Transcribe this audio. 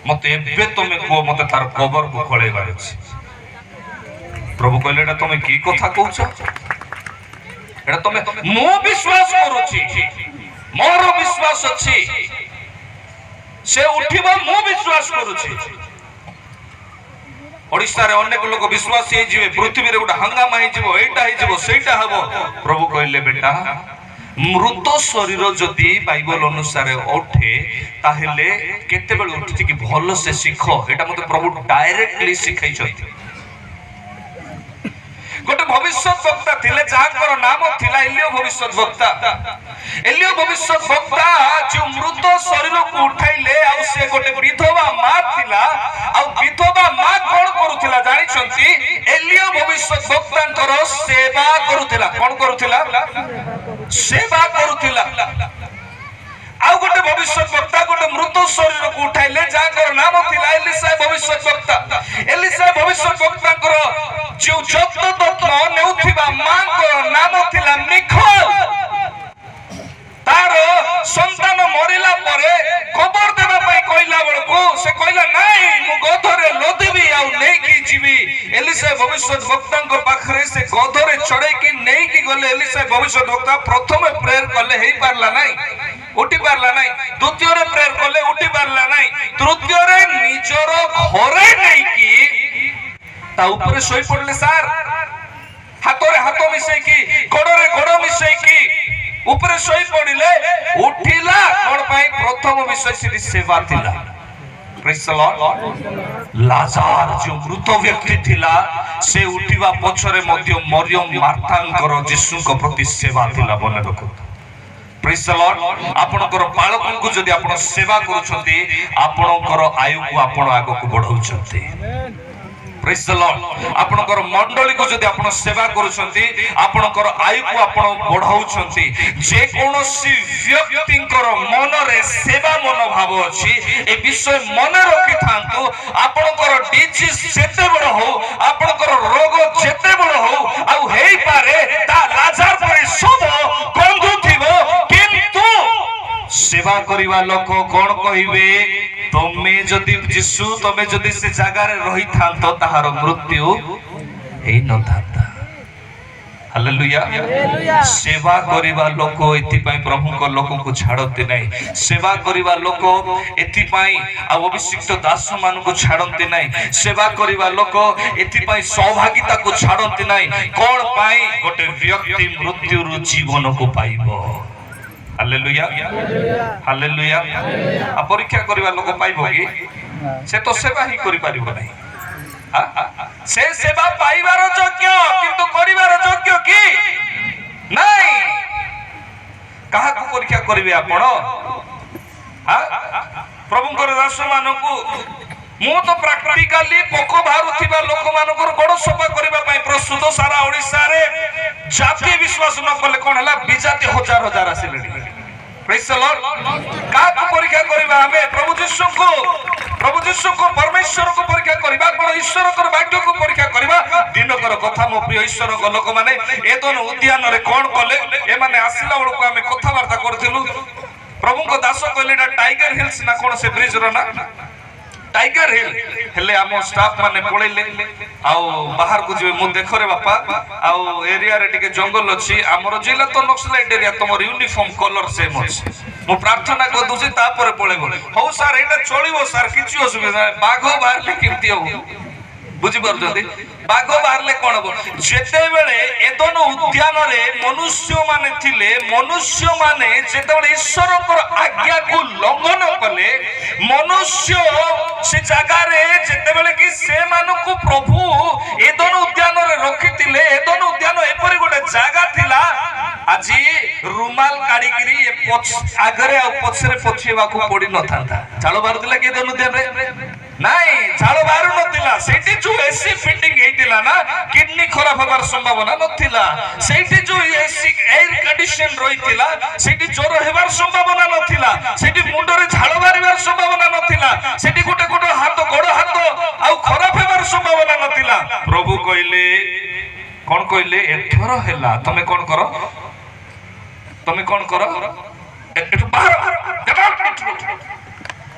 मत एबे तुम कह मत तार कबर को खळेबार अछि। प्रभु कहले एटा तुम की कथा कहउछ, एटा तुम मो विश्वास करूछि, मोर विश्वास अछि से उठिबा मो विश्वास करूछि। ओडिशा रे अनेक लोक विश्वास हे जिवे, पृथ्वी रे गोटा हंगामा हे जिवो, एटा हे जिवो सेटा हबो। प्रभु कहले बेटा मृत शरीर जदि बाइबल अनुसार उठे ताहेले केते बेल उठि कि भलो से सिख, एटा मते प्रभु डायरेक्टली सिखाई छथि। गोटे भविष्यत वक्ता थिले जाकर नाम थिला एलियो भविष्यत वक्ता। एलियो भविष्यत वक्ता जो मृत शरीर को उठाइले आ से गोटे विधवा मां थिला आ विधवा मां कोन करूथिला जानि छथि, एलियो भविष्यत वक्तांकर सेवा करूथिला। कोन करूथिला? सेवा करूथिला। आ गोटे भविष्यत वक्ता गोटे मृत शरीर को उठाइले जाकर नाम थिला एलिसा भविष्यत वक्ता। एलिसा भविष्यत वक्तांकर जो जत्न तत्न नेउथिबा मां को नाम थिला मिखल। तार संतान मरिला परे खबर देबा पई कइला बेलको से कइला नाही मु गधरे लोदिबी आ नै की जीवी। एलिसा भविष्यत वक्तांको पाखरे से गधरे चढ़े की नै की गले। एलिसा भविष्यत वक्ता प्रथम प्रेयर कले हेई पारला नाही, उठी पारला नाही। द्वितीय रे प्रेयर कले उठी पारला नाही। तृतीय रे निजर घरे नाही की ता ऊपर सोई पड़ले सार, हाथरे हाथ मिसई की गोड़रे गोड़ मिसई की ऊपर सोई पड़िले उठिला। कोन पई? प्रथम विषय से सेवा थिला। Praise the Lord. लाजार जो मृत व्यक्ति थिला से उठिबा पछरे मध्य मरियम मार्तांकर यीशुଙ୍କ प्रति सेवा थिला। मने रखो। Praise the Lord. आपनकर बालकन को जदि आपण सेवा करूछंती आपनकर आयु को आपण आगो को बढ़ाउछंती। Praise the Lord. आपनकर मंडली को जदि आपण सेवा करूछंती आपनकर आयु को आपण बढ़ाउछंती। जे कोनोसी व्यक्तिंकर मन रे सेवा मनोभाव अछि ए विषय मन रखि थांतु। आपनकर डिजीज जेते बड़ हो, आपनकर रोग जेते बड़ हो आ हेई पारे ता लाजार परि सब गंधु थिबो, किंतु सेवा करिवा लोक कोन कहिबे तमे जदि यीशु तमे जदि से जगह रे रही थांतो ताहार मृत्यु हेई न थांता। हालेलुया। सेवा करिवा लोक एथि पई प्रभु को लोक को छाड़ते नहीं। सेवा करिवा लोक एथि पई आ अभिषिक्त दास मान को छाड़ते नहीं। सेवा करिवा लोक एथि पई सौभाग्यता को छाड़ते नहीं। कोन पई? गोटे व्यक्ति मृत्यु रु जीवन को पाइबो। Hallelujah hallelujah. आ परीक्षा करिवा लोक पाइबो कि से तो सेवा ही करि पारिबो नहीं। से सेवा पाइबार योग्य किंतु करिवार योग्य कि नहीं? काहा को परीक्षा करिवे आपण? प्रभुंकर दास मानकु मु तो प्रैक्टिकली पोको बाहरुथिबा लोक मानकर गोड़ सफा करिबा पई प्रस्तुत। सारा ओडिसा रे जाति विश्वास न कले कोन हला बिजाति हजार हजार आसिलेनी। Praise the Lord. का को परीक्षा करिबा हमें? प्रभु यीशु को परमेश्वर को परीक्षा करिबा, कोन ईश्वर को वाक्य को परीक्षा करिबा। दिनकर कथा मो प्रिय ईश्वर को लोक माने एतन उद्यान रे कोन कले ए माने आसिला बेलको हमें कथा वार्ता करथिलु। प्रभु को दास कहले टाइगर हिल्स ना कोन से ब्रिज रो ना टाइगर हिल हेले हम स्टाफ माने पळैले आउ बाहर को जे मु देखरे बापा आउ एरिया रे टिके जंगल अछि। हमर जिला तो नक्सलाइट एरिया तमर यूनिफॉर्म कलर सेम अछि। मु प्रार्थना को दुसी ता पर पळेबो। हो सर एटा चलिबो सर, किछि असुविधा नै। बाघो बाहरले किमती हो बुझी पार जदी बाघ बाहरले कोन हो? जेते बेले एदन उद्यान रे मनुष्य माने थिले, मनुष्य माने जेते बेले ईश्वर को आज्ञा को लंघन कले, मनुष्य से जगह रे जेते बेले कि से मानु को प्रभु एदन उद्यान रे रखितिले। एदन उद्यान एपरि गोटे जागा थिला आजी रुमाल काढी करी ए पछ आगरे आ पछरे पछेवा को पड़ी न थांता। झालो बारुतिला के एदन उद्यान रे नाही, झालो बारु नथिला। सेठी जो एसी फिटिंग हेतिला ना किडनी खराब होबार संभावना नथिला। सेठी जो एसी एयर कंडीशन रहितिला सेठी ज्वर हेबार संभावना नथिला। सेठी मुंड रे झालो बारिबार संभावना नथिला। सेठी गोटे गोटे हाथ गोड़ हाथ आ खराब हेबार संभावना नथिला। प्रभु कहले कोन कहले एथर हैला तमे कोन करो, तमे कोन करो एठु बाहर